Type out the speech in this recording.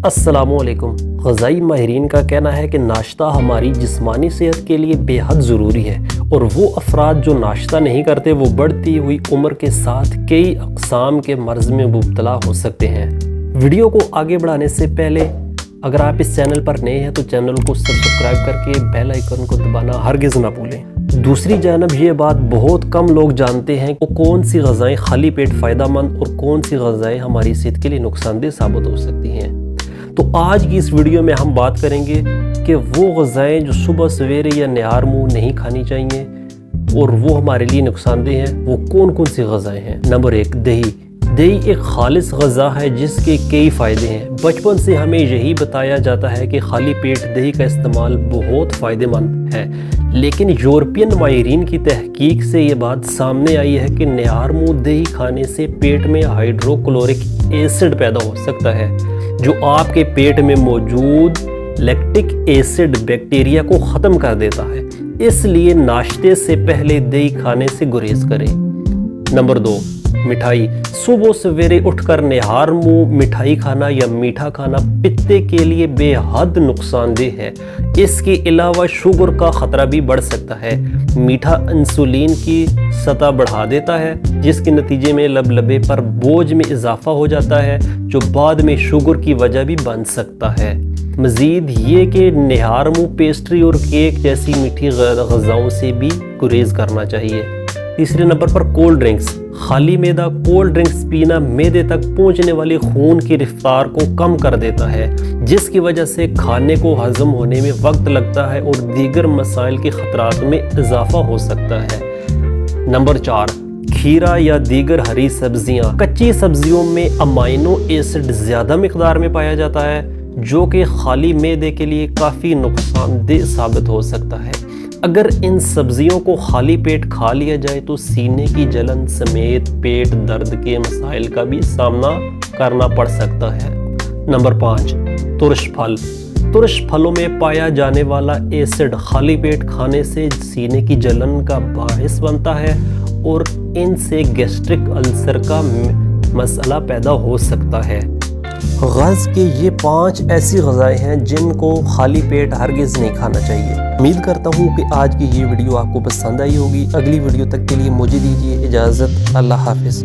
السلام علیکم۔ غذائی ماہرین کا کہنا ہے کہ ناشتہ ہماری جسمانی صحت کے لیے بے حد ضروری ہے، اور وہ افراد جو ناشتہ نہیں کرتے وہ بڑھتی ہوئی عمر کے ساتھ کئی اقسام کے مرض میں مبتلا ہو سکتے ہیں۔ ویڈیو کو آگے بڑھانے سے پہلے اگر آپ اس چینل پر نئے ہیں تو چینل کو سبسکرائب کر کے بیل آئیکن کو دبانا ہرگز نہ بھولیں۔ دوسری جانب یہ بات بہت کم لوگ جانتے ہیں کہ کون سی غذائیں خالی پیٹ فائدہ مند اور کون سی غذائیں ہماری صحت کے لیے نقصان دہ ثابت ہو سکتی ہیں۔ تو آج کی اس ویڈیو میں ہم بات کریں گے کہ وہ غذائیں جو صبح سویرے یا نہار منہ نہیں کھانی چاہیے اور وہ ہمارے لیے نقصان دہ ہیں، وہ کون کون سی غذائیں ہیں۔ نمبر 1، دہی۔ دہی ایک خالص غذا ہے جس کے کئی فائدے ہیں۔ بچپن سے ہمیں یہی بتایا جاتا ہے کہ خالی پیٹ دہی کا استعمال بہت فائدہ مند ہے، لیکن یورپین ماہرین کی تحقیق سے یہ بات سامنے آئی ہے کہ نہار منہ دہی کھانے سے پیٹ میں ہائیڈروکلورک ایسڈ پیدا ہو سکتا ہے، جو آپ کے پیٹ میں موجود لیکٹک ایسڈ بیکٹیریا کو ختم کر دیتا ہے۔ اس لیے ناشتے سے پہلے دہی کھانے سے گریز کریں۔ نمبر 2، مٹھائی۔ صبح سویرے اٹھ کر نہار منہ مٹھائی کھانا یا میٹھا کھانا پتے کے لیے بے حد نقصان دہ ہے۔ اس کے علاوہ شوگر کا خطرہ بھی بڑھ سکتا ہے۔ میٹھا انسولین کی سطح بڑھا دیتا ہے، جس کے نتیجے میں لبے پر بوجھ میں اضافہ ہو جاتا ہے، جو بعد میں شوگر کی وجہ بھی بن سکتا ہے۔ مزید یہ کہ نہار منہ پیسٹری اور کیک جیسی میٹھی غذاؤں سے بھی گریز کرنا چاہیے۔ تیسرے نمبر پر کولڈ ڈرنکس۔ خالی معدہ کولڈ ڈرنکس پینا معدے تک پہنچنے والے خون کی رفتار کو کم کر دیتا ہے، جس کی وجہ سے کھانے کو ہضم ہونے میں وقت لگتا ہے اور دیگر مسائل کے خطرات میں اضافہ ہو سکتا ہے۔ نمبر 4، کھیرا یا دیگر ہری سبزیاں۔ کچی سبزیوں میں امائنو ایسڈ زیادہ مقدار میں پایا جاتا ہے، جو کہ خالی معدے کے لیے کافی نقصان دہ ثابت ہو سکتا ہے۔ اگر ان سبزیوں کو خالی پیٹ کھا لیا جائے تو سینے کی جلن سمیت پیٹ درد کے مسائل کا بھی سامنا کرنا پڑ سکتا ہے۔ نمبر 5، ترش پھل۔ ترش پھلوں میں پایا جانے والا ایسڈ خالی پیٹ کھانے سے سینے کی جلن کا باعث بنتا ہے اور ان سے گیسٹرک السر کا مسئلہ پیدا ہو سکتا ہے۔ غرض کہ یہ 5 ایسی غذائیں ہیں جن کو خالی پیٹ ہرگز نہیں کھانا چاہیے۔ امید کرتا ہوں کہ آج کی یہ ویڈیو آپ کو پسند آئی ہوگی۔ اگلی ویڈیو تک کے لیے مجھے دیجیے اجازت۔ اللہ حافظ۔